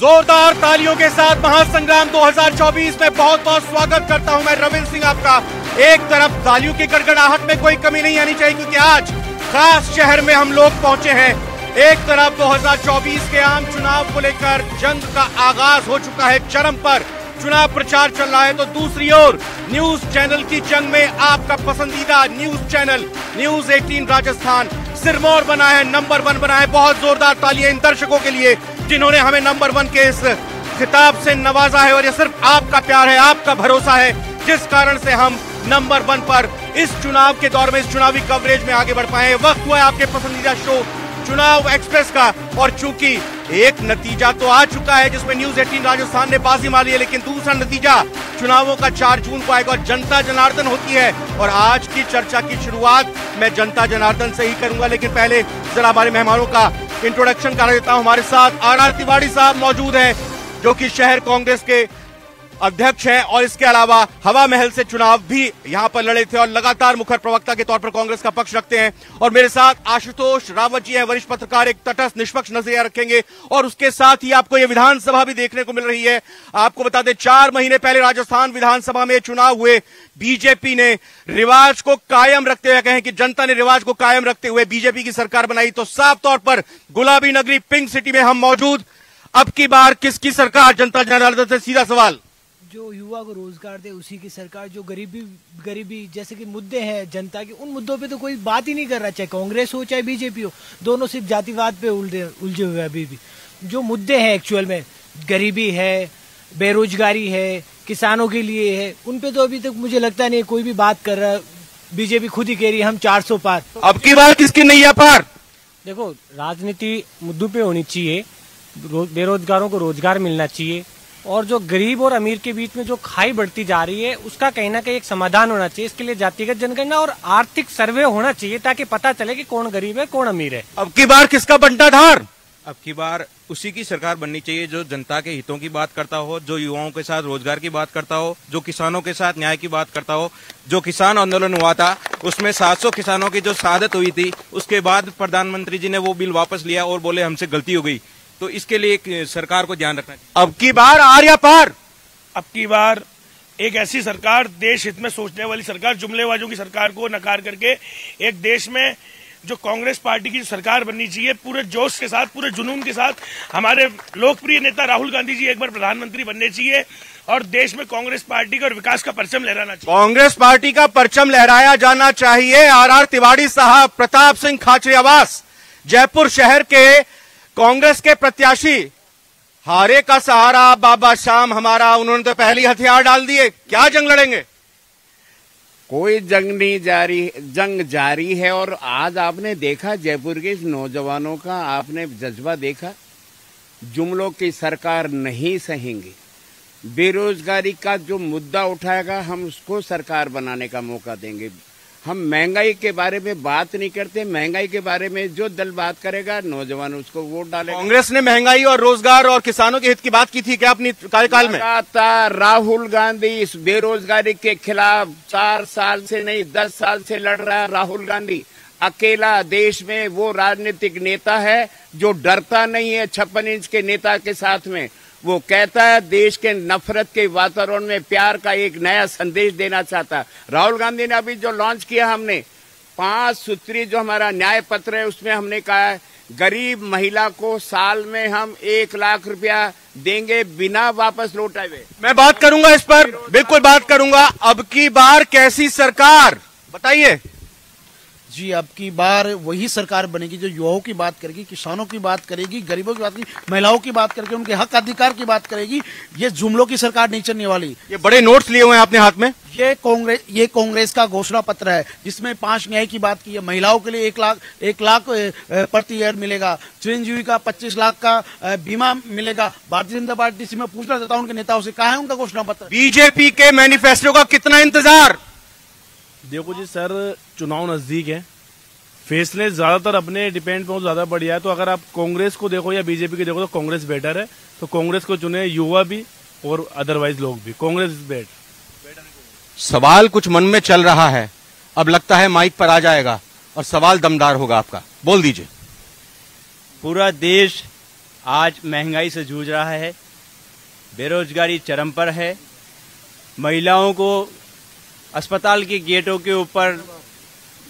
जोरदार तालियों के साथ महासंग्राम 2024 में बहुत बहुत स्वागत करता हूं मैं रविंद्र सिंह आपका। एक तरफ तालियों की गड़गड़ाहट में कोई कमी नहीं आनी चाहिए क्योंकि आज खास शहर में हम लोग पहुंचे हैं। एक तरफ 2024 के आम चुनाव को लेकर जंग का आगाज हो चुका है, चरम पर चुनाव प्रचार चल रहा है, तो दूसरी ओर न्यूज चैनल की जंग में आपका पसंदीदा news channel news 18 Rajasthan Sirmaur बना है, नंबर 1 बना है। बहुत जोरदार तालियां इन दर्शकों के लिए जिन्होंने हमें नंबर 1 के इस खिताब से नवाजा है और ये सिर्फ आपका प्यार है, आपका भरोसा है, जिस कारण से हम नंबर 1 पर इस चुनाव के दौर में, इस चुनावी कवरेज में आगे बढ़ पाए। वक्त हुआ है आपके पसंदीदा शो चुनाव एक्सप्रेस का, और चूंकि एक नतीजा तो आ चुका है जिसमें न्यूज 18 राजस्थान ने बाजी मारी है, लेकिन दूसरा नतीजा चुनावों का 4 जून को आएगा और जनता जनार्दन होती है। और आज की चर्चा की शुरुआत मैं जनता जनार्दन से ही करूंगा, लेकिन पहले जरा हमारे मेहमानों का इंट्रोडक्शन करा देता हूं। हमारे साथ आर तिवारी साहब मौजूद हैं जो कि शहर कांग्रेस के अध्यक्ष हैं और इसके अलावा हवा महल से चुनाव भी यहां पर लड़े थे और लगातार मुखर प्रवक्ता के तौर पर कांग्रेस का पक्ष रखते हैं। और मेरे साथ आशुतोष रावत जी हैं, वरिष्ठ पत्रकार, एक तटस्थ निष्पक्ष नजरिया रखेंगे। और उसके साथ ही आपको यह विधानसभा भी देखने को मिल रही है। आपको बता दें 4 महीने पहले राजस्थान विधानसभा में चुनाव हुए, बीजेपी ने रिवाज को कायम रखते हुए, कहें कि जनता ने रिवाज को कायम रखते हुए बीजेपी की सरकार बनाई, तो साफ तौर पर गुलाबी नगरी पिंक सिटी में हम मौजूद। अब की बार किसकी सरकार? जनता जनार्दन से सीधा सवाल। जो युवा को रोजगार दे उसी की सरकार। जो गरीबी जैसे कि मुद्दे हैं जनता के, उन मुद्दों पे तो कोई बात ही नहीं कर रहा, चाहे कांग्रेस हो चाहे बीजेपी हो, दोनों सिर्फ जातिवाद पे उलझे हुए। अभी भी जो मुद्दे हैं एक्चुअल में, गरीबी है, बेरोजगारी है, किसानों के लिए है, उन पे तो अभी तक मुझे लगता नहीं कोई भी बात कर रहा। बीजेपी खुद ही कह रही है हम 400 पार। अब की बार किसकी नैया पार? देखो, राजनीति मुद्दों पे होनी चाहिए, बेरोजगारों को रोजगार मिलना चाहिए, और जो गरीब और अमीर के बीच में जो खाई बढ़ती जा रही है उसका कहीं ना कहीं एक समाधान होना चाहिए। इसके लिए जातिगत जनगणना और आर्थिक सर्वे होना चाहिए ताकि पता चले कि कौन गरीब है कौन अमीर है। अब की बार किसका बंटाधार? अब की बार उसी की सरकार बननी चाहिए जो जनता के हितों की बात करता हो, जो युवाओं के साथ रोजगार की बात करता हो, जो किसानों के साथ न्याय की बात करता हो। जो किसान आंदोलन हुआ था उसमें 700 किसानों की जो शहादत हुई थी, उसके बाद प्रधानमंत्री जी ने वो बिल वापस लिया और बोले हमसे गलती हो गई। तो इसके लिए सरकार को ध्यान रखना चाहिए। अब की बार आर या पार? अब की बार एक ऐसी सरकार, देश हित में सोचने वाली सरकार, जुमलेबाजों की सरकार को नकार करके एक देश में जो कांग्रेस पार्टी की सरकार बननी चाहिए, पूरे जोश के साथ, पूरे जुनून के साथ। हमारे लोकप्रिय नेता राहुल गांधी जी एक बार प्रधानमंत्री बनने चाहिए और देश में कांग्रेस पार्टी का और विकास का परचम लहराना चाहिए। कांग्रेस पार्टी का परचम लहराया जाना चाहिए। आर तिवारी साहब, प्रताप सिंह खाचरियावास जयपुर शहर के कांग्रेस के प्रत्याशी, हारे का सहारा बाबा शाम हमारा, उन्होंने तो पहली हथियार डाल दिए। क्या जंग लड़ेंगे? कोई जंग नहीं जारी, जंग जारी है। और आज आपने देखा जयपुर के नौजवानों का, आपने जज्बा देखा। जुमलों की सरकार नहीं सहेंगे। बेरोजगारी का जो मुद्दा उठाएगा हम उसको सरकार बनाने का मौका देंगे। हम महंगाई के बारे में बात नहीं करते। महंगाई के बारे में जो दल बात करेगा नौजवान उसको वोट डालेगा। कांग्रेस ने महंगाई और रोजगार और किसानों के हित की बात की थी क्या अपनी कार्यकाल में? लगातार राहुल गांधी इस बेरोजगारी के खिलाफ 4 साल से नहीं 10 साल से लड़ रहा है। राहुल गांधी अकेला देश में वो राजनीतिक नेता है जो डरता नहीं है 56 इंच के नेता के साथ में। वो कहता है देश के नफरत के वातावरण में प्यार का एक नया संदेश देना चाहता है। राहुल गांधी ने अभी जो लॉन्च किया, हमने 5 सूत्री जो हमारा न्याय पत्र है उसमें हमने कहा है गरीब महिला को साल में हम 1 लाख रुपया देंगे बिना वापस लौटाए हुए। मैं बात करूंगा इस पर, बिल्कुल बात करूंगा। अब की बार कैसी सरकार बताइए? जी, अब की बार वही सरकार बनेगी जो युवाओं की बात करेगी, किसानों की बात करेगी, गरीबों की बात करेगी, महिलाओं की बात करके उनके हक अधिकार की बात करेगी। ये जुमलों की सरकार नहीं चलने वाली। ये बड़े नोट्स लिए हुए हैं आपने हाथ में। ये कांग्रेस का घोषणा पत्र है जिसमें 5 न्याय की बात की है। महिलाओं के लिए 1 लाख प्रति ईयर मिलेगा, चिरंजीवी का 25 लाख का बीमा मिलेगा। भारतीय जनता पार्टी से मैं पूछना चाहता हूँ उनके नेताओं से, कहाँ है उनका घोषणा पत्र? बीजेपी के मैनिफेस्टो का कितना इंतजार? देखो जी सर, चुनाव नजदीक है, फैसले ज्यादातर अपने डिपेंड पे ज्यादा बढ़िया है। तो अगर आप कांग्रेस को देखो या बीजेपी को देखो तो कांग्रेस बेटर है, तो कांग्रेस को चुने युवा भी और अदरवाइज लोग भी। कांग्रेस बेट। सवाल कुछ मन में चल रहा है, अब लगता है माइक पर आ जाएगा और सवाल दमदार होगा आपका, बोल दीजिए। पूरा देश आज महंगाई से जूझ रहा है, बेरोजगारी चरम पर है, महिलाओं को अस्पताल के गेटों के ऊपर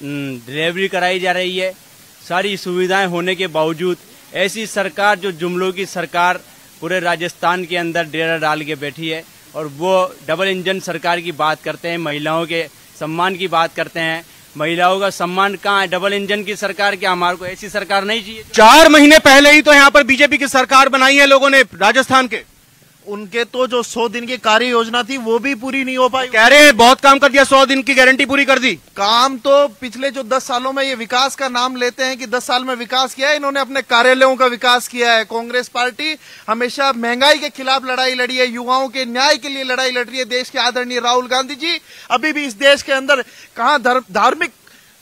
डिलीवरी कराई जा रही है। सारी सुविधाएं होने के बावजूद ऐसी सरकार, जो जुमलों की सरकार पूरे राजस्थान के अंदर डेरा डाल के बैठी है और वो डबल इंजन सरकार की बात करते हैं, महिलाओं के सम्मान की बात करते हैं। महिलाओं का सम्मान कहाँ है? डबल इंजन की सरकार क्या? हमारे को ऐसी सरकार नहीं चाहिए। 4 महीने पहले ही तो यहाँ पर बीजेपी की सरकार बनाई है लोगों ने राजस्थान के। उनके तो जो 100 दिन की कार्य योजना थी वो भी पूरी नहीं हो पाई। कह रहे हैं बहुत काम कर दिया, 100 दिन की गारंटी पूरी कर दी। काम तो पिछले जो 10 सालों में, ये विकास का नाम लेते हैं कि 10 साल में विकास किया है, इन्होंने अपने कार्यालयों का विकास किया है। कांग्रेस पार्टी हमेशा महंगाई के खिलाफ लड़ाई लड़ी है, युवाओं के न्याय के लिए लड़ाई लड़ रही है। देश के आदरणीय राहुल गांधी जी अभी भी इस देश के अंदर कहां धार्मिक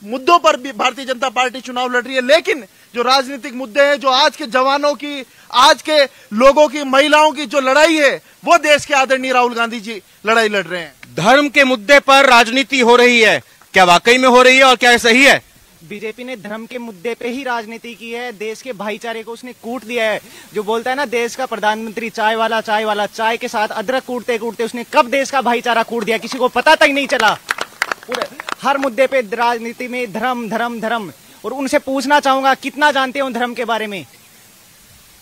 मुद्दों पर भी भारतीय जनता पार्टी चुनाव लड़ रही है, लेकिन जो राजनीतिक मुद्दे हैं, जो आज के जवानों की, आज के लोगों की, महिलाओं की जो लड़ाई है, वो देश के आदरणीय राहुल गांधी जी लड़ाई लड़ रहे हैं। धर्म के मुद्दे पर राजनीति हो रही है, क्या वाकई में हो रही है और क्या सही है? बीजेपी ने धर्म के मुद्दे पे ही राजनीति की है, देश के भाईचारे को उसने कूट दिया है। जो बोलता है ना देश का प्रधानमंत्री चाय वाला, चाय के साथ अदरक कूटते कूटते उसने कब देश का भाईचारा कूट दिया, किसी को पता तक नहीं चला। पूरे हर मुद्दे पे राजनीति में धर्म धर्म धर्म। और उनसे पूछना चाहूंगा कितना जानते हो धर्म के बारे में?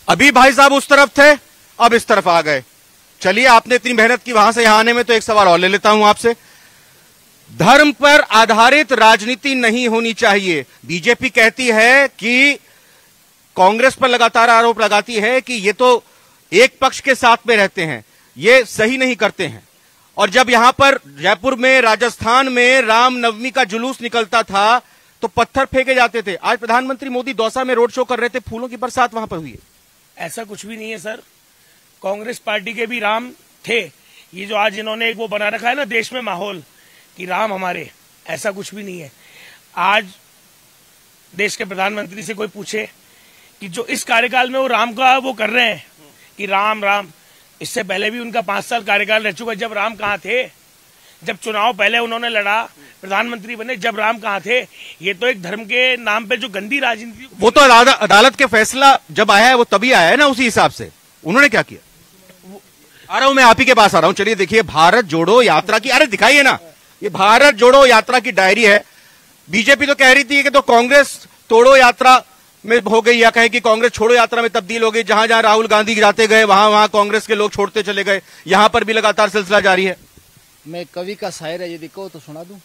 अभी भाई साहब उस तरफ थे, अब इस तरफ आ गए। चलिए, आपने इतनी मेहनत की वहां से यहां आने में, तो एक सवाल और ले लेता हूं आपसे। धर्म पर आधारित राजनीति नहीं होनी चाहिए। बीजेपी कहती है कि कांग्रेस पर लगातार आरोप लगाती है कि ये तो एक पक्ष के साथ में रहते हैं, ये सही नहीं करते हैं। और जब यहां पर जयपुर में, राजस्थान में रामनवमी का जुलूस निकलता था तो पत्थर फेंके जाते थे। आज प्रधानमंत्री मोदी दौसा में रोड शो कर रहे थे, फूलों की बरसात वहां पर हुई है। ऐसा कुछ भी नहीं है सर, कांग्रेस पार्टी के भी राम थे। ये जो आज इन्होंने एक वो बना रखा है ना देश में माहौल कि राम हमारे, ऐसा कुछ भी नहीं है। आज देश के प्रधानमंत्री से कोई पूछे कि जो इस कार्यकाल में वो राम का वो कर रहे हैं कि राम राम, इससे पहले भी उनका 5 साल कार्यकाल रह चुका। जब राम कहाँ थे? जब चुनाव पहले उन्होंने लड़ा, प्रधानमंत्री बने, जब राम कहाँ थे? ये तो एक धर्म के नाम पे जो गंदी राजनीति, वो तो अदालत के फैसला जब आया है वो तभी आया है ना, उसी हिसाब से उन्होंने क्या किया। आ रहा हूं मैं, आप ही के पास आ रहा हूं। चलिए देखिए, भारत जोड़ो यात्रा की, अरे दिखाइए ना, ये भारत जोड़ो यात्रा की डायरी है। बीजेपी तो कह रही थी कि तो कांग्रेस तोड़ो यात्रा में हो गई, या कहें कि कांग्रेस छोड़ो यात्रा में तब्दील हो गई। जहां जहां राहुल गांधी जाते गए वहां वहां कांग्रेस के लोग छोड़ते चले गए। यहां पर भी लगातार सिलसिला जारी है। मैं कवि का शायर है, यदि कहो तो सुना दूं,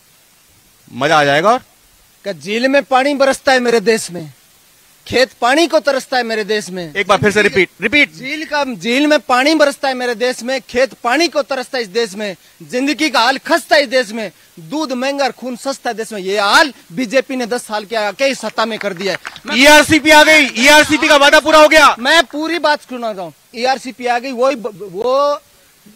मजा आ जाएगा। कि झील में पानी बरसता है मेरे देश में, खेत पानी को तरसता है मेरे देश में। एक बार फिर से रिपीट। झील में पानी बरसता है मेरे देश में, खेत पानी को तरसता है इस देश में, जिंदगी का हाल खस्ता है इस देश में, दूध महंगा और खून सस्ता है देश में। ये हाल बीजेपी ने 10 साल के आके सत्ता में कर दिया है। ईआरसीपी आ गई, ईआरसीपी का वादा पूरा हो गया। मैं पूरी बात सुना रहा हूँ। ईआरसीपी आ गई, वो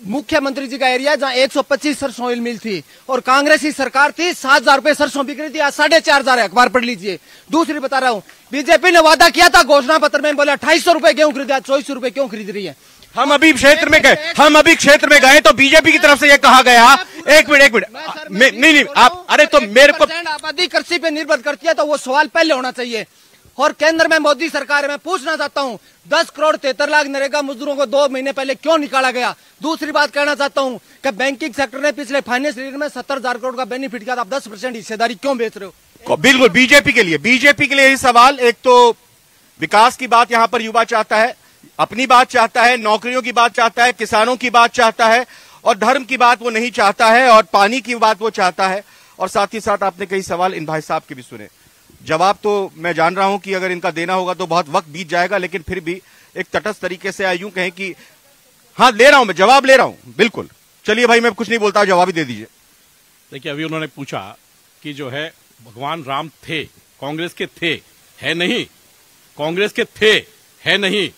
मुख्यमंत्री जी का एरिया जहाँ 125 सरसों ऑयल मिल थी और कांग्रेस की सरकार थी, 7,000 रुपए सरसों बिक रही थी, आज 4,500 है। अखबार पढ़ लीजिए। दूसरी बता रहा हूँ, बीजेपी ने वादा किया था घोषणा पत्र में, बोला 250 रुपए गेहूं खरीदा, 24 रुपए क्यों खरीद रही है? हम अभी क्षेत्र में गए तो बीजेपी की तरफ से यह कहा गया, एक मिनट नहीं आप, अरे तो मेरे को आबादी कृषि पे निर्भर करती है, तो वो सवाल पहले होना चाहिए। और केंद्र में मोदी सरकार में पूछना चाहता हूँ, 10 करोड़ 73 लाख नरेगा मजदूरों को 2 महीने पहले क्यों निकाला गया? दूसरी बात कहना चाहता हूँ कि बैंकिंग सेक्टर ने पिछले फाइनेंस ईयर में 70,000 करोड़ का बेनिफिट किया था, आप 10% हिस्सेदारी क्यों बेच रहे हो? बिल्कुल, बीजेपी के लिए यही सवाल। एक तो विकास की बात यहाँ पर युवा चाहता है, अपनी बात चाहता है, नौकरियों की बात चाहता है, किसानों की बात चाहता है, और धर्म की बात वो नहीं चाहता है, और पानी की बात वो चाहता है। और साथ ही साथ आपने कई सवाल इन भाई साहब के भी सुने। जवाब तो मैं जान रहा हूं कि अगर इनका देना होगा तो बहुत वक्त बीत जाएगा, लेकिन फिर भी एक तटस्थ तरीके से यूं कहें कि हाँ ले रहा हूं, मैं जवाब ले रहा हूं। बिल्कुल, चलिए भाई, मैं कुछ नहीं बोलता, जवाब ही दे दीजिए। देखिए, अभी उन्होंने पूछा कि जो है भगवान राम थे, कांग्रेस के थे, है नहीं, कांग्रेस के थे, है नहीं,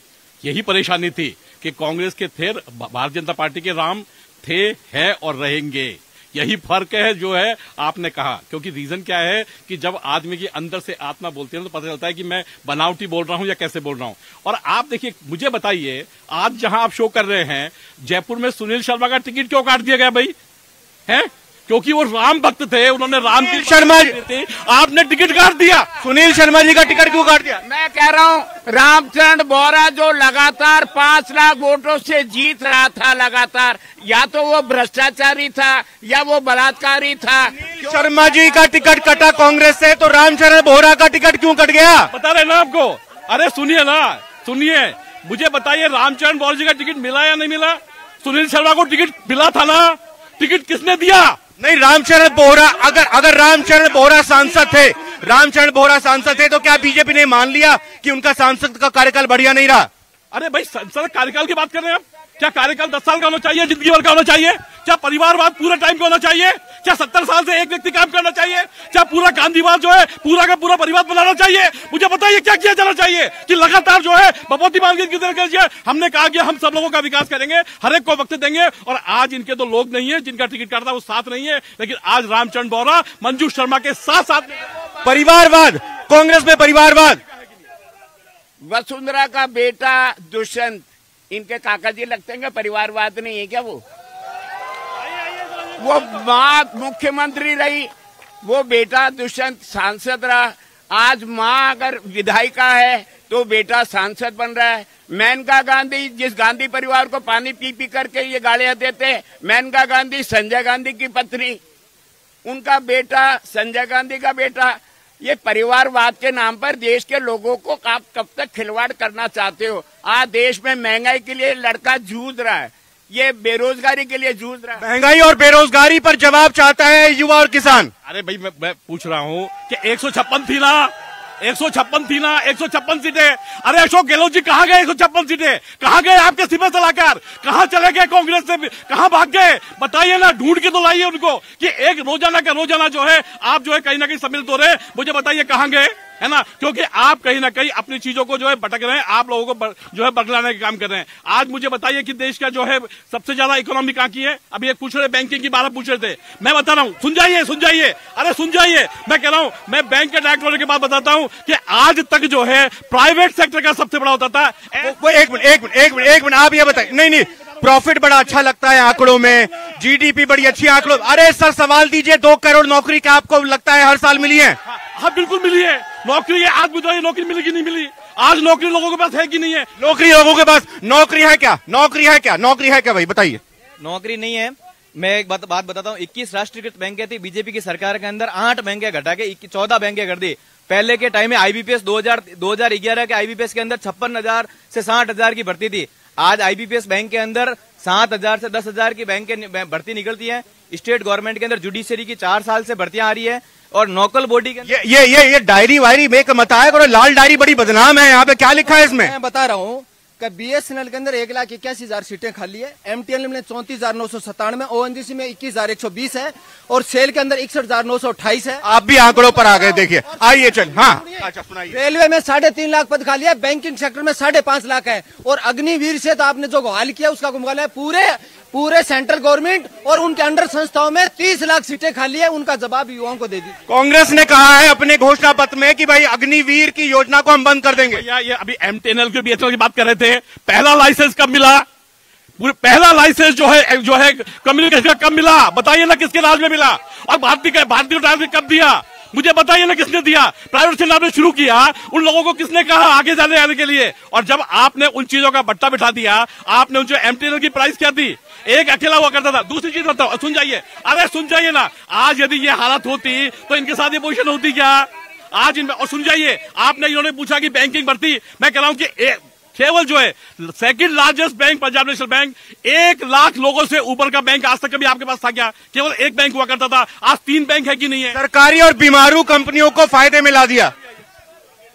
यही परेशानी थी कि कांग्रेस के थे, भारतीय जनता पार्टी के राम थे, है और रहेंगे। यही फर्क है जो है आपने कहा। क्योंकि रीजन क्या है कि जब आदमी की अंदर से आत्मा बोलती है तो पता चलता है कि मैं बनावटी बोल रहा हूं या कैसे बोल रहा हूं। और आप देखिए, मुझे बताइए, आज जहां आप शो कर रहे हैं जयपुर में, सुनील शर्मा का टिकट क्यों काट दिया गया भाई? है क्योंकि वो राम भक्त थे, उन्होंने राम की शर्मा थी, आपने टिकट काट दिया। सुनील शर्मा जी का टिकट क्यों काट दिया? मैं कह रहा हूँ रामचंद्र बोहरा जो लगातार 5 लाख वोटों से जीत रहा था लगातार, या तो वो भ्रष्टाचारी था या वो बलात्कारी था। शर्मा जी का टिकट कटा कांग्रेस से, तो रामचंद्र बोहरा का टिकट क्यों कट गया? बता रहे ना आपको। अरे सुनिए ना, सुनिए, मुझे बताइए रामचंद्र बोहरा जी का टिकट मिला या नहीं मिला? सुनील शर्मा को टिकट मिला था ना, टिकट किसने दिया? नहीं, रामचंद्र बोहरा अगर रामचंद्र बोहरा सांसद थे, रामचंद्र बोहरा सांसद थे, तो क्या बीजेपी ने मान लिया कि उनका सांसद का कार्यकाल बढ़िया नहीं रहा? अरे भाई सर, कार्यकाल की बात कर रहे हैं आप। क्या कार्यकाल 10 साल का होना चाहिए, जिंदगी भर का होना चाहिए? क्या परिवारवाद पूरे टाइम का होना चाहिए? क्या 70 साल से एक व्यक्ति काम करना चाहिए? क्या पूरा गांधीवाद जो है पूरा का पूरा परिवार बनाना चाहिए? मुझे बताइए क्या किया जाना चाहिए कि लगातार जो है बपौती मांग की तरह? हमने कहा कि हम सब लोगों का विकास करेंगे, हर एक को वक्त देंगे, और आज इनके तो लोग नहीं है जिनका टिकट काटता वो साथ नहीं है, लेकिन आज रामचंद्र बोहरा मंजू शर्मा के साथ परिवारवाद, कांग्रेस में परिवारवाद। वसुंधरा का बेटा दुष्यंत, इनके काका जी लगते हैं, परिवारवाद नहीं है क्या? वो माँ मुख्यमंत्री रही, वो बेटा दुष्यंत सांसद रहा। आज माँ अगर विधायिका है तो बेटा सांसद बन रहा है। मेनका गांधी, जिस गांधी परिवार को पानी पी पी करके ये गालियां देते, मेनका गांधी संजय गांधी की पत्नी, उनका बेटा संजय गांधी का बेटा। ये परिवारवाद के नाम पर देश के लोगों को आप कब तक खिलवाड़ करना चाहते हो? आज देश में महंगाई के लिए लड़का जूझ रहा है, ये बेरोजगारी के लिए जूझ रहा है। महंगाई और बेरोजगारी पर जवाब चाहता है युवा और किसान। अरे भाई मैं पूछ रहा हूँ कि 156 थी ना, 156 सीटें। अरे अशोक गहलोत जी कहाँ गए? 156 सीटें कहाँ गए? आपके सिपह सलाहकार कहाँ चले गए? कांग्रेस से कहाँ भाग गए? बताइए ना, ढूंढ के तो लाइए उनको कि एक रोजाना का रोजाना जो है आप जो है कहीं ना कहीं सम्मिलित हो रहे हैं। मुझे बताइए कहाँ गए, है ना? क्योंकि आप कहीं ना कहीं अपनी चीजों को जो है भटक रहे हैं, आप लोगों को जो है बदलाने का काम कर रहे हैं। आज मुझे बताइए कि देश का जो है सबसे ज्यादा इकोनॉमी कहाँ की है? अभी एक पूछ रहे बैंकिंग की बात पूछ रहे थे, मैं बता रहा हूँ, सुन जाइए, अरे सुन जाइए, मैं कह रहा हूँ, मैं बैंक के डायरेक्टर होने के बाद बताता हूँ कि आज तक जो है प्राइवेट सेक्टर का सबसे बड़ा होता था। एक मिनट, आप ये बताइए। नहीं, प्रॉफिट बड़ा अच्छा लगता है आंकड़ों में, जीडीपी बड़ी अच्छी आंकड़ों। अरे सर सवाल दीजिए, 2 करोड़ नौकरी क्या आपको लगता है हर साल मिली है? हाँ बिल्कुल मिली है नौकरी। है आज बताइए नौकरी मिली कि नहीं मिली? आज नौकरी लोगों के पास है कि नहीं है? नौकरी लोगों के पास, नौकरी है क्या भाई बताइए? नौकरी नहीं है। मैं एक बात बताता हूँ, 21 राष्ट्रीयकृत बैंकें थी बीजेपी की सरकार के अंदर, 8 बैंकें घटा के 14 बैंकें कर दी। पहले के टाइम में आईबीपीएस 2011 के आईबीपीएस के अंदर 56,000 से 60,000 की भर्ती थी। आज आईबीपीएस बैंक के अंदर 7,000 से 10,000 की बैंक भर्ती निकलती है। स्टेट गवर्नमेंट के अंदर जुडिशरी की 4 साल से भर्तियां आ रही है, और नोकल बॉडी के ये डायरी वायरी में मत आया करो, लाल डायरी बड़ी बदनाम है। यहाँ पे क्या लिखा है इसमें? मैं बता रहा हूँ कि बीएसएनएल के अंदर 1,81,000 सीटें खाली है, एमटीएनएल में 34,997, ओएनजीसी में 21,120 है, और सेल के अंदर 61,928 है। आप भी आंकड़ों पर आ गए, देखिए। आइए चल, हाँ अच्छा सुनाइए। रेलवे में 3.5 लाख पद खाली है, बैंकिंग सेक्टर में 5.5 लाख है, और अग्निवीर से तो आपने जो गुहाल किया उसका मुकाबला है पूरे सेंट्रल गवर्नमेंट और उनके अंडर संस्थाओं में 30 लाख सीटें खाली है। उनका जवाब युवाओं को दे दी। कांग्रेस ने कहा है अपने घोषणा पत्र में कि भाई अग्निवीर की योजना को हम बंद कर देंगे। ये अभी एमटीएनएल की बीएसएनएल की बात कर रहे थे, पहला लाइसेंस कब मिला? पहला लाइसेंस जो है कम्युनिकेशन का कब मिला? बताइए ना, किसके राज में मिला? और भारतीय टायर कब दिया? मुझे बताइए ना, किसने दिया? प्राइवेट सेक्टर ने शुरू किया, उन लोगों को किसने कहा आगे आने के लिए? और जब आपने उन चीजों का बट्टा बिठा दिया, आपने उन जो एमटीएनएल की प्राइस क्या थी? एक अकेला हुआ करता था। दूसरी चीज बताओ, सुन जाइए, अरे सुन जाइए ना, आज यदि ये हालत होती तो इनके साथ ये पोजीशन होती क्या आज इनमें? और सुन जाइए, आपने इन्होंने पूछा कि बैंकिंग भर्ती, मैं कह रहा हूं कि केवल जो है second largest bank Punjab national bank, 1 lakh लोगों से ऊपर का बैंक आज तक कभी आपके पास था क्या? केवल एक बैंक हुआ करता था, आज 3 बैंक है कि नहीं है? सरकारी और बीमारू कंपनियों को फायदे में ला दिया।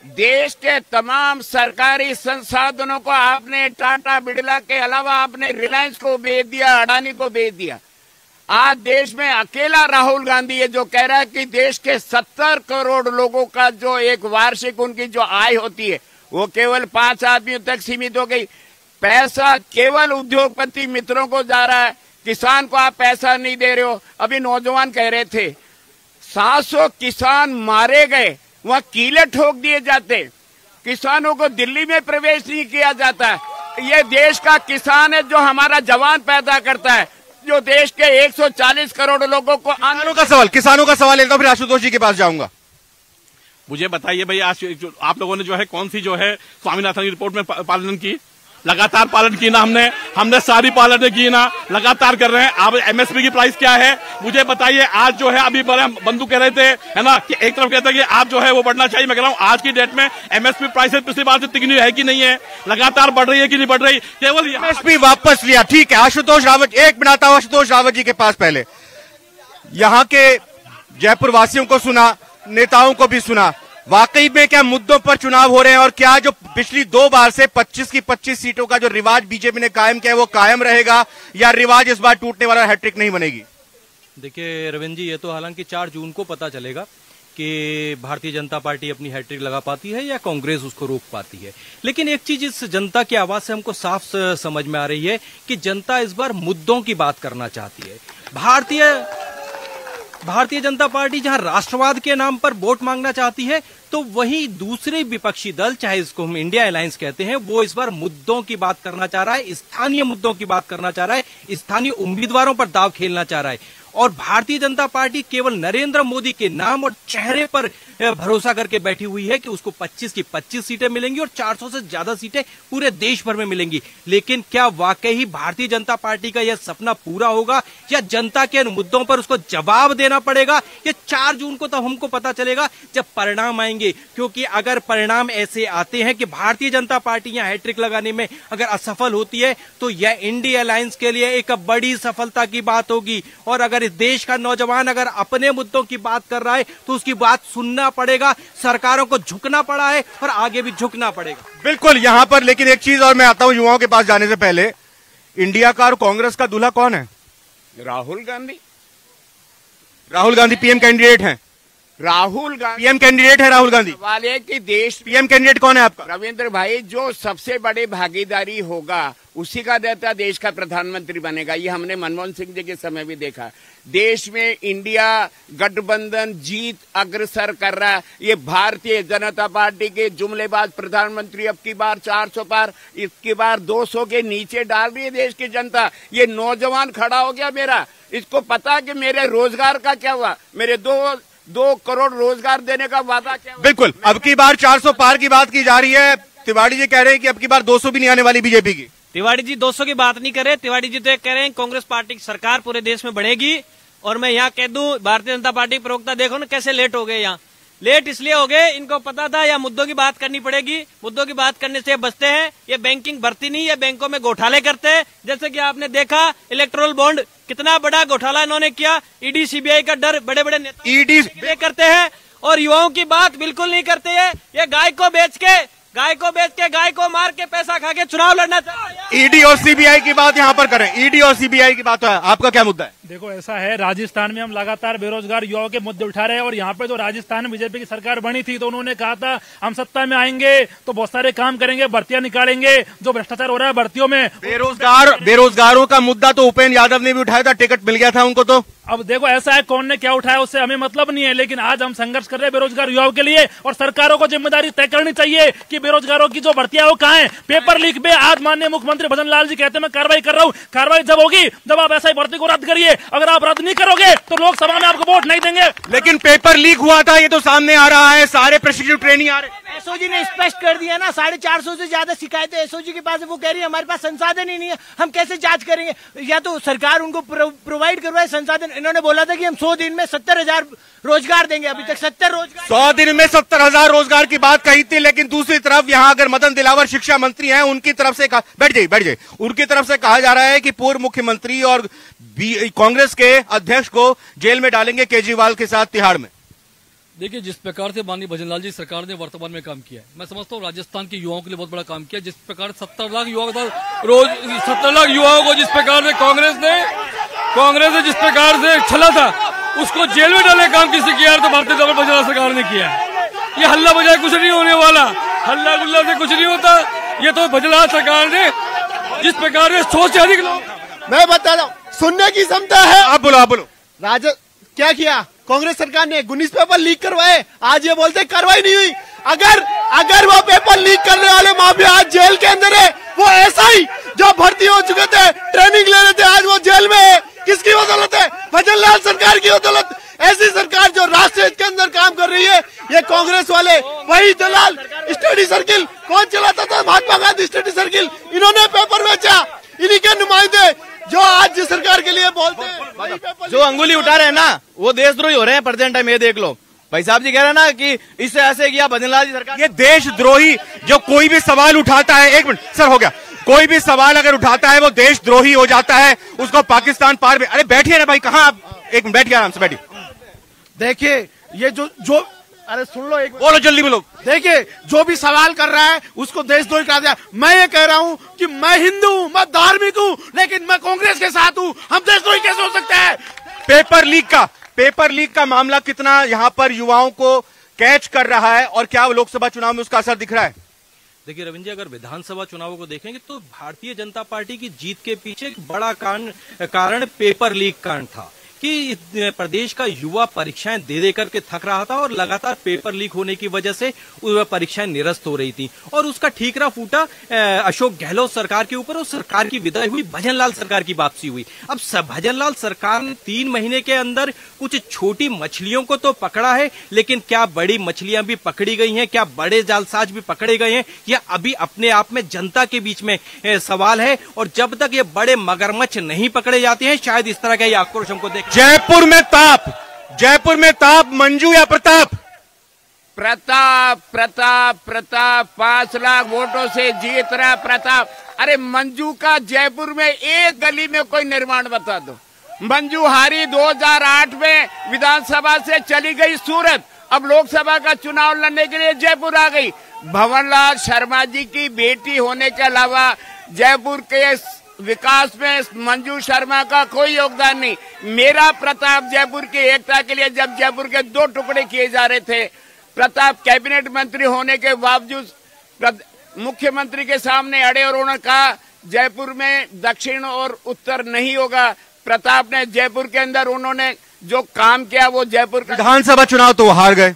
देश के तमाम सरकारी संसाधनों को आपने टाटा बिरला के अलावा आपने रिलायंस को बेच दिया, अडानी को बेच दिया। आज देश में अकेला राहुल गांधी है जो कह रहा है कि देश के 70 करोड़ लोगों का जो एक वार्षिक उनकी जो आय होती है वो केवल 5 आदमियों तक सीमित हो गई। पैसा केवल उद्योगपति मित्रों को जा रहा है, किसान को आप पैसा नहीं दे रहे हो। अभी नौजवान कह रहे थे 700 किसान मारे गए, वहां कीले ठोक दिए जाते, किसानों को दिल्ली में प्रवेश नहीं किया जाता। ये देश का किसान है जो हमारा जवान पैदा करता है। जो देश के 140 करोड़ लोगों को किसानों का सवाल लेता हूं, फिर आशुतोष जी के पास जाऊंगा। मुझे बताइए भाई, आज आप लोगों ने जो है कौन सी जो है स्वामीनाथन की रिपोर्ट में पालन की? लगातार पालन की ना हमने सारी पालन की ना, लगातार कर रहे हैं। अब एमएसपी की प्राइस क्या है मुझे बताइए। आज जो है अभी बड़े बंधु कह रहे थे है ना कि एक तरफ कहते हैं कि आप जो है वो बढ़ना चाहिए, मैं कह रहा हूँ आज की डेट में एमएसपी प्राइस पिछली बार से तिगनी है कि नहीं है, लगातार बढ़ रही है कि नहीं बढ़ रही, केवल एमएसपी वापस लिया। ठीक है, आशुतोष रावत, एक मिनट आता हूं आशुतोष रावत जी के पास। पहले यहाँ के जयपुर वासियों को सुना, नेताओं को भी सुना, वाकई में क्या मुद्दों पर चुनाव हो रहे हैं और क्या जो पिछली 2 बार से 25 की 25 सीटों का जो रिवाज बीजेपी ने कायम किया है वो कायम रहेगा या रिवाज इस बार टूटने वाला, हैट्रिक नहीं बनेगी? देखिए रविंद्र जी, ये तो हालांकि 4 जून को पता चलेगा कि भारतीय जनता पार्टी अपनी हैट्रिक लगा पाती है या कांग्रेस उसको रोक पाती है। लेकिन एक चीज इस जनता की आवाज से हमको साफ समझ में आ रही है कि जनता इस बार मुद्दों की बात करना चाहती है। भारतीय जनता पार्टी जहां राष्ट्रवाद के नाम पर वोट मांगना चाहती है, तो वहीं दूसरे विपक्षी दल, चाहे इसको हम इंडिया अलायंस कहते हैं, वो इस बार मुद्दों की बात करना चाह रहा है, स्थानीय मुद्दों की बात करना चाह रहा है, स्थानीय उम्मीदवारों पर दाव खेलना चाह रहा है। और भारतीय जनता पार्टी केवल नरेंद्र मोदी के नाम और चेहरे पर भरोसा करके बैठी हुई है कि उसको 25 की 25 सीटें मिलेंगी और 400 से ज्यादा सीटें पूरे देश भर में मिलेंगी। लेकिन क्या वाकई ही भारतीय जनता पार्टी का यह सपना पूरा होगा या जनता के मुद्दों पर उसको जवाब देना पड़ेगा? ये 4 जून को तो हमको पता चलेगा जब परिणाम आएंगे। क्योंकि अगर परिणाम ऐसे आते हैं कि भारतीय जनता पार्टी यहाँ हैट्रिक लगाने में अगर असफल होती है, तो यह इंडिया अलायंस के लिए एक बड़ी सफलता की बात होगी। और अगर इस देश का नौजवान अगर अपने मुद्दों की बात कर रहा है तो उसकी बात सुनना पड़ेगा। सरकारों को झुकना पड़ा है और आगे भी झुकना पड़ेगा। बिल्कुल यहां पर, लेकिन एक चीज और मैं आता हूं युवाओं के पास जाने से पहले, इंडिया का और कांग्रेस का दूल्हा कौन है? राहुल गांधी। राहुल गांधी पीएम कैंडिडेट हैं। राहुल गांधी पीएम कैंडिडेट है। राहुल गांधी सवाल है कि देश पीएम कैंडिडेट कौन है आपका? रविंद्र भाई, जो सबसे बड़ी भागीदारी होगा उसी का नेता देश का प्रधानमंत्री बनेगा। ये हमने मनमोहन सिंह जी के समय भी देखा। देश में इंडिया गठबंधन जीत अग्रसर कर रहा है। ये भारतीय जनता पार्टी के जुमलेबाज प्रधानमंत्री अब की बार 400 पार, इसकी बार 200 के नीचे डाल रही है देश की जनता। ये नौजवान खड़ा हो गया मेरा, इसको पता कि मेरे रोजगार का क्या हुआ, मेरे 2 करोड़ रोजगार देने का वादा क्या हुआ। बिल्कुल, अब की बार 400 पार की बात की जा रही है। तिवाड़ी जी कह रहे हैं कि अब की बार 200 भी नहीं आने वाली बीजेपी की। तिवाड़ी जी 200 की बात नहीं कर रहे। तिवाड़ी जी तो एक कह रहे हैं कांग्रेस पार्टी की सरकार पूरे देश में बढ़ेगी। और मैं यहाँ कह दूं, भारतीय जनता पार्टी के प्रवक्ता देखो ना कैसे लेट हो गए। यहाँ लेट इसलिए हो गए, इनको पता था या मुद्दों की बात करनी पड़ेगी। मुद्दों की बात करने से बचते हैं। ये बैंकिंग भर्ती नहीं, ये बैंकों में घोटाले करते हैं। जैसे कि आपने देखा इलेक्ट्रोल बॉन्ड, कितना बड़ा घोटाला इन्होंने किया। ईडी सीबीआई का डर बड़े बड़े नेता ईडी करते हैं और युवाओं की बात बिल्कुल नहीं करते हैं। ये गाय को बेच के गाय को मार के पैसा खा के चुनाव लड़ना चाहते हैं। ईडी और सीबीआई की बात यहाँ पर करें। ईडी और सीबीआई की बात है, आपका क्या मुद्दा है? देखो ऐसा है, राजस्थान में हम लगातार बेरोजगार युवाओं के मुद्दे उठा रहे हैं। और यहाँ पे तो राजस्थान में बीजेपी की सरकार बनी थी तो उन्होंने कहा था हम सत्ता में आएंगे तो बहुत सारे काम करेंगे, भर्तियां निकालेंगे, जो भ्रष्टाचार हो रहा है भर्तियों में। बेरोजगारों का मुद्दा तो उपेंद्र यादव ने भी उठाया था, टिकट मिल गया था उनको। तो अब देखो ऐसा है, कौन ने क्या उठाया उससे हमें मतलब नहीं है, लेकिन आज हम संघर्ष कर रहे हैं बेरोजगार युवाओं के लिए। और सरकारों को जिम्मेदारी तय करनी चाहिए कि बेरोजगारों की जो भर्तियां वो कहाँ है। पेपर लीक में आज माननीय मुख्यमंत्री भजन लाल जी कहते हैं मैं कार्रवाई कर रहा हूँ। कार्रवाई जब होगी जब आप ऐसा ही भर्ती को रद्द करिए। अगर आप रद्द नहीं करोगे तो लोकसभा में आपको वोट नहीं देंगे। लेकिन पेपर लीक हुआ था, ये तो सामने आ रहा है। सारे प्रशिक्षु ट्रेनिंग आ रहे हैं। एसओजी ने स्पष्ट कर दिया ना, 450 से ज्यादा शिकायतें एसओजी के पास है। वो कह रही है हमारे पास संसाधन ही नहीं है, हम कैसे जांच करेंगे। या तो सरकार उनको प्रोवाइड करवाए संसाधन। इन्होंने बोला था कि हम 100 दिन में 70,000 रोजगार देंगे, अभी तक 70 रोजगार 100 दिन में 70,000 रोजगार की बात कही थी। लेकिन दूसरी तरफ यहाँ अगर मदन दिलावर शिक्षा मंत्री हैं, उनकी तरफ से बैठ जाइए उनकी तरफ से कहा जा रहा है कि पूर्व मुख्यमंत्री और कांग्रेस के अध्यक्ष को जेल में डालेंगे केजरीवाल के साथ तिहाड़ में। देखिए, जिस प्रकार से माननीय भजनलाल जी सरकार ने वर्तमान में काम किया है, मैं समझता हूँ राजस्थान के युवाओं के लिए बहुत बड़ा काम किया। जिस प्रकार 70 लाख युवाओं को जिस प्रकार से कांग्रेस ने जिस प्रकार से छला था, उसको जेल में डालने का काम किसी किया तो भारतीय जनता पार्टी सरकार ने किया है। ये हल्ला बजाय कुछ नहीं होने वाला, हल्ला गुल्ला से कुछ नहीं होता। ये तो भजनलाल सरकार ने जिस प्रकार से सोच अधिक लोग, मैं बता रहा हूँ, सुनने की क्षमता है। आप बोलो। क्या किया कांग्रेस सरकार ने? 19 पेपर लीक करवाए, आज ये बोलते कार्रवाई नहीं हुई। अगर वो पेपर लीक करने वाले माफिया आज जेल के अंदर है, वो ऐसा ही जो भर्ती हो चुके थे, ट्रेनिंग ले रहे थे, आज वो जेल में है। किसकी बदौलत है? भजनलाल सरकार की बदौलत। ऐसी सरकार जो राष्ट्र हित के अंदर काम कर रही है, ये कांग्रेस वाले वही दलाल स्टडी सर्किल, कौन चलाता था? महात्मा गांधी स्टडी सर्किल, इन्होंने पेपर बेचा। इन्हीं के नुमाइंदे जो आज सरकार के लिए बोलते हैं, जो अंगुली उठा रहे हैं ना, वो देशद्रोही हो रहे हैं प्रेजेंट टाइम। ये देख लो, भाई साहब जी कह रहे हैं ना कि इससे ऐसे किया भजनलाल जी सरकार। ये देशद्रोही जो कोई भी सवाल उठाता है, एक मिनट सर हो गया, कोई भी सवाल अगर उठाता है वो देशद्रोही हो जाता है, उसको पाकिस्तान पार में। अरे बैठिए ना भाई, कहाँ आप? एक मिनट बैठिए, आराम से बैठिए। देखिए ये जो अरे सुन लो, एक बोलो, जल्दी बोलो। देखिए जो भी सवाल कर रहा है उसको देशद्रोही कहा जाए। मैं ये कह रहा हूँ कि मैं हिंदू हूँ, मैं धार्मिक हूँ, लेकिन मैं कांग्रेस के साथ हूँ। हम देशद्रोही कैसे हो सकते हैं? पेपर लीक का मामला कितना यहाँ पर युवाओं को कैच कर रहा है और क्या लोकसभा चुनाव में उसका असर दिख रहा है? देखिए रविंद्र जी, अगर विधानसभा चुनावों को देखेंगे तो भारतीय जनता पार्टी की जीत के पीछे एक बड़ा कारण पेपर लीक कांड था कि प्रदेश का युवा परीक्षाएं दे करके थक रहा था और लगातार पेपर लीक होने की वजह से परीक्षाएं निरस्त हो रही थी और उसका ठीकरा फूटा अशोक गहलोत सरकार के ऊपर और सरकार की विदाई हुई, भजनलाल सरकार की वापसी हुई। अब भजनलाल सरकार ने 3 महीने के अंदर कुछ छोटी मछलियों को तो पकड़ा है, लेकिन क्या बड़ी मछलियां भी पकड़ी गई हैं, क्या बड़े जालसाज भी पकड़े गए हैं, यह अभी अपने आप में जनता के बीच में सवाल है। और जब तक ये बड़े मगरमच्छ नहीं पकड़े जाते हैं, शायद इस तरह का ये आक्रोश हमको देख। जयपुर में ताप, मंजू या प्रताप? प्रताप प्रताप प्रताप 5 लाख वोटों से जीत रहा प्रताप। अरे मंजू का जयपुर में एक गली में कोई निर्माण बता दो। मंजू हारी 2008 में, विधानसभा से चली गई सूरत, अब लोकसभा का चुनाव लड़ने के लिए जयपुर आ गई। भवनलाल शर्मा जी की बेटी होने के अलावा जयपुर के विकास में मंजू शर्मा का कोई योगदान नहीं। मेरा प्रताप जयपुर की एकता के लिए जब जयपुर के 2 टुकड़े किए जा रहे थे, प्रताप कैबिनेट मंत्री होने के बावजूद मुख्यमंत्री के सामने अड़े और उन्होंने कहा जयपुर में दक्षिण और उत्तर नहीं होगा। प्रताप ने जयपुर के अंदर उन्होंने जो काम किया वो जयपुर का विधानसभा चुनाव तो हार गए।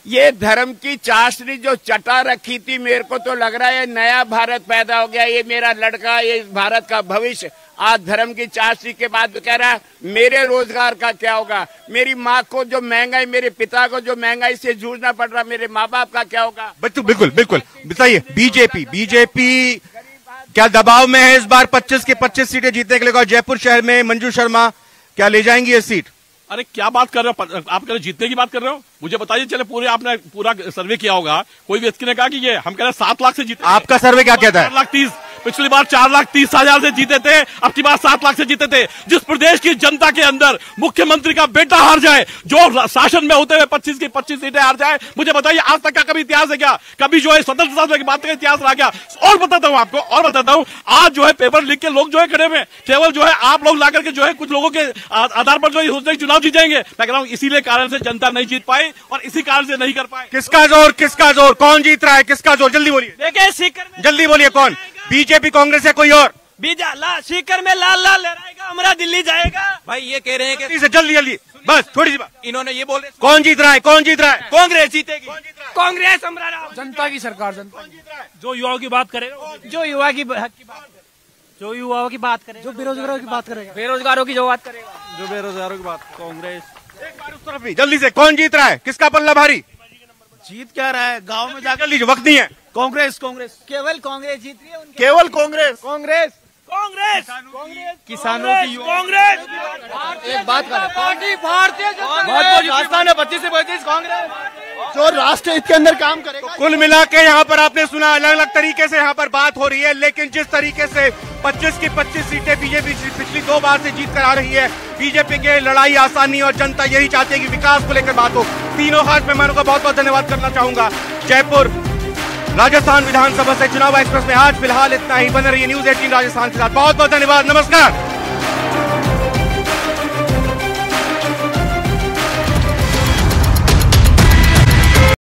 ये धर्म की चाशनी जो चटा रखी थी, मेरे को तो लग रहा है नया भारत पैदा हो गया, ये मेरा लड़का, ये भारत का भविष्य। आज धर्म की चाशनी के बाद तो कह रहा है मेरे रोजगार का क्या होगा, मेरी माँ को जो महंगाई, मेरे पिता को जो महंगाई से जूझना पड़ रहा, मेरे माँ बाप का क्या होगा? बिल्कुल बिल्कुल बताइए। बीजेपी क्या दबाव में है इस बार 25 की 25 सीटें जीतने के लिए? जयपुर शहर में मंजू शर्मा क्या ले जाएंगी ये सीट? अरे क्या बात कर रहे हो आप? कह रहे जीतने की बात कर रहे हो? मुझे बताइए, चले आपने पूरा सर्वे किया होगा, कोई व्यक्ति ने कहा कि ये हम कह रहे 7 लाख से जीते। आपका सर्वे क्या कहता है? 4,30,000। पिछली बार 4,30,000 से जीते थे, अब की बार 7 लाख से जीते थे। जिस प्रदेश की जनता के अंदर मुख्यमंत्री का बेटा हार जाए, जो शासन में होते हुए 25 की 25 सीटें हार जाए, मुझे बताइए आज तक का कभी इतिहास है क्या? कभी जो है स्वतंत्रता की बात का इतिहास रहा क्या? और बताता हूँ आज जो है पेपर लीक के लोग जो है खड़े हुए, केवल जो है आप लोग ला करके जो है कुछ लोगों के आधार पर जो है चुनाव जीत जाएंगे। मैं कह रहा हूँ इसीलिए कारण से जनता नहीं जीत पाई और इसी कारण से नहीं कर पाए। किसका जोर? कौन जीत रहा है? किसका जोर? जल्दी बोलिए। देखिए सीकर में जल्दी बोलिए, कौन? बीजेपी, कांग्रेस है, कोई और? सीकर में लाल लहराएगा, हमारा दिल्ली जाएगा। भाई ये कह रहे हैं कि जल्दी बस थोड़ी सी बात। इन्होंने ये बोले कौन जीत रहा है? कांग्रेस जीतेगी। कांग्रेस हमारा जनता की सरकार, जनता जो युवाओं की बात करेगा, जो युवा की बात जो युवाओं की बात करेगा, जो बेरोजगारों की बात करेगा, बेरोजगारों की जो बात करेगा, जो बेरोजगारों की बात। कांग्रेस। एक बार उस तरफ भी जल्दी से, कौन जीत रहा है? किसका पल्ला भारी? जीत क्या रहा है? गांव में जाकर जल्दी, वक्त नहीं है। कांग्रेस केवल कांग्रेस जीत रही है। केवल कांग्रेस किसानों की कांग्रेस। एक बात कर, पार्टी भारतीय राजस्थान में 25 से 25 कांग्रेस जो राष्ट्र हित के अंदर काम करेगा। कुल मिला के यहाँ पर आपने सुना, अलग अलग तरीके से यहाँ पर बात हो रही है, लेकिन जिस तरीके से 25 की 25 सीटें बीजेपी पिछली 2 बार से जीत कर आ रही है, बीजेपी के लड़ाई आसानी और जनता यही चाहती है कि विकास को लेकर बात हो। तीनों खास मेहमानों का बहुत बहुत धन्यवाद करना चाहूंगा। जयपुर राजस्थान विधानसभा से चुनाव एक्सप्रेस में आज फिलहाल इतना ही। बने रहिए न्यूज 18 राजस्थान के साथ। बहुत बहुत धन्यवाद, नमस्कार।